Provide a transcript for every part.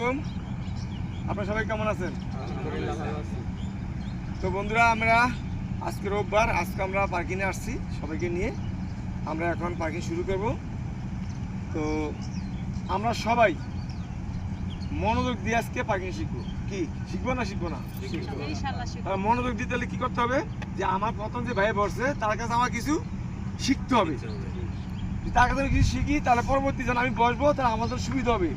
আলাইকুম। আপনারা সবাই কেমন আছেন? তো বন্ধুরা, আমরা আজকে রোববার, আজকে আমরা পার্কিংয়ে আসছি সবাইকে নিয়ে। আমরা এখন পার্কিং শুরু করব। তো আমরা সবাই মনোযোগ দিয়ে আজকে পার্কিং শিখবো। কি শিখবো না শিখবো না? মনোযোগ দিতে হলে কি করতে হবে, যে আমার প্রথম যে ভাই বসছে তার কাছে আমার কিছু শিখতে হবে। তার কাছে কিছু শিখি, তাহলে পরবর্তী যখন আমি বসবো তাহলে আমাদের সুবিধা হবে।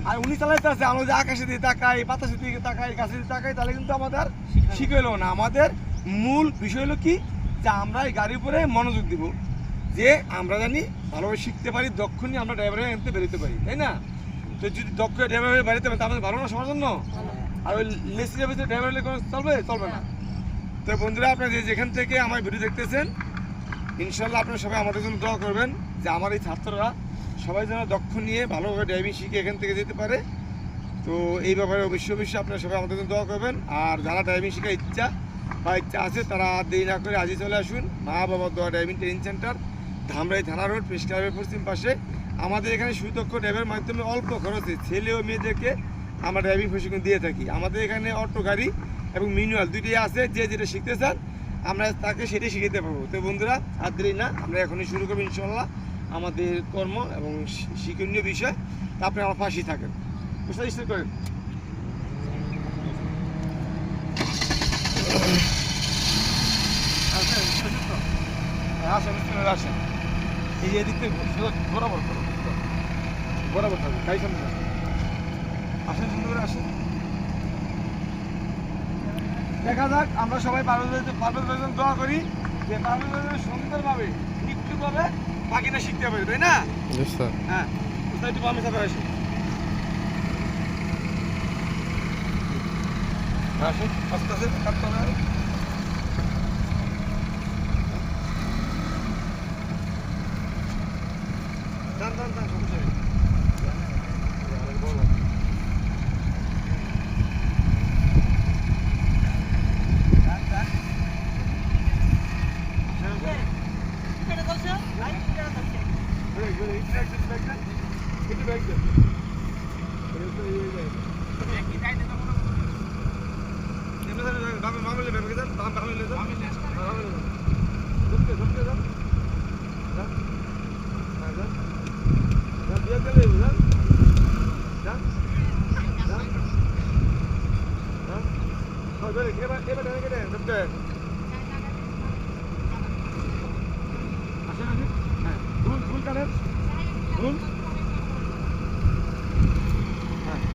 আর উনি চালাইতে আছে, আমরা যে আকাশে দিয়ে তাকাই, বাতাসের দিকে তাকাই, গাছের দিকে তাকাই, তাহলে কিন্তু আমাদের শিখে হলো না। আমাদের মূল বিষয় হলো কি, যে আমরা এই গাড়ির উপরে মনোযোগ দিব, যে আমরা জানি ভালোভাবে শিখতে পারি, দক্ষ নিয়ে আমরা ড্রাইভারের এনতে বেরোতে পারি, তাই না? তো যদি দক্ষ ড্রাইভার হয়ে বেরোতে পারি, আমাদের ভালো না সবার জন্য। আর ওই লেসির ভিতরে ড্রাইভার হলে কোনো চলবে না। তো বন্ধুরা, আপনারা যেখান থেকে আমার ভিডিও দেখতেছেন, ইনশাল্লাহ আপনারা সবাই আমাদের জন্য দোয়া করবেন, যে আমার এই ছাত্ররা সবাই যেন দক্ষ নিয়ে ভালোভাবে ড্রাইভিং শিখে এখান থেকে যেতে পারে। তো এই ব্যাপারে অবশ্যই আপনারা সবাই আমাদের জন্য দোয়া করবেন। আর যারা ড্রাইভিং শেখার ইচ্ছা আছে, তারা দেরি না করে আজই চলে আসুন মা বাবা দোয়া ড্রাইভিং ট্রেনিং সেন্টার, ধামরাই থানা রোড, প্রেস ক্লাবের পশ্চিম পাশে। আমাদের এখানে সুদক্ষ ড্রাইভারের মাধ্যমে অল্প খরচে ছেলে ও মেয়েদেরকে আমরা ড্রাইভিং প্রশিক্ষণ দিয়ে থাকি। আমাদের এখানে অটো গাড়ি এবং ম্যানুয়াল দুইটাই আছে, যে যেটা শিখতে চান আমরা তাকে সেটাই শিখাতে পারবো। তো বন্ধুরা, আর দেরি না, আমরা এখনই শুরু করবো ইনশাল্লাহ আমাদের কর্ম এবং শিক্ষণীয় বিষয়। তা আপনি আমার পাশেই থাকেন, বুঝতে চেষ্টা করেন। আসেন, এই এদিক থেকে বরাবর থাকবে, গাড়ি সামনে আসেন, সুন্দর করে আসেন। দেখা যাক, আমরা সবাই পারভেজ দোয়া করি যে পারভেজ সুন্দরভাবে একটুভাবে বাকিটা শিখতে পারি, তাই না? হ্যাঁ, একটু আমি সাথে আসি। আসুন, আস্তে আস্তে কাটতে হবে। সমস্যা নেই। এবার